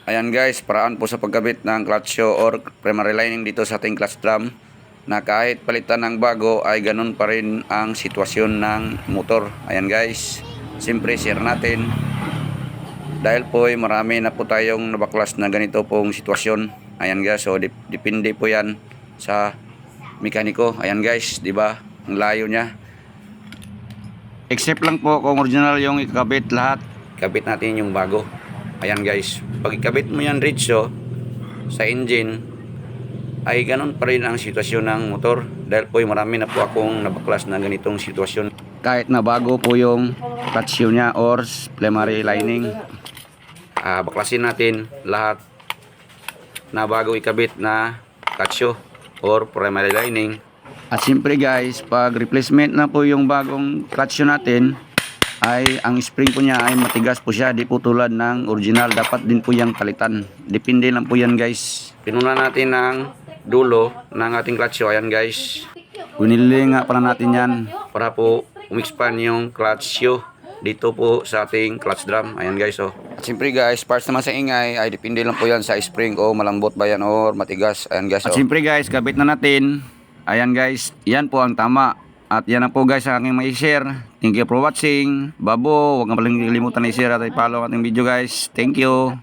Ayan guys, paraan po sa pagkabit ng clutch shoe or primary lining dito sa ating clutch drum, na kahit palitan ng bago ay ganun pa rin ang sitwasyon ng motor. Ayan guys, siyempre share natin dahil po ay marami na po tayong nabaklas na ganito pong sitwasyon. Ayan guys, so depende po yan sa mekaniko. Ayan guys, di ba? Ang layo niya. Except lang po kung original yung ikakabit, lahat kabit natin yung bago. Ayan guys, pag ikabit mo yan diretso sa engine ay ganun pa rin ang sitwasyon ng motor, dahil po marami na po akong nabaklas na ganitong sitwasyon. Kahit na bago po yung clutch shoe nya or primary lining, baklasin natin lahat na bago ikabit na clutch shoe or primary lining. At siyempre guys, pag replacement na po yung bagong clutch shoe natin, ay ang spring po niya ay matigas po siya, di po tulad ng original. Dapat din po yung palitan, depende lang po yan guys. Pinuna natin ng dulo ng ating clutch shoe. Ayan guys, winili nga pala natin yan para po umexpand yung clutch shoe dito po sa ating clutch drum. Ayan guys, oh. At siyempre guys, parts naman sa ingay ay depende lang po yan sa spring, o malambot ba yan or matigas. Ayan guys, oh. At siyempre guys, kabit na natin. Ayan guys, yan po ang tama. At yan na po guys ang aking mai-share. Thank you for watching. Babo, huwag nga palang kalimutan na i-share at i-follow ang ating video guys. Thank you.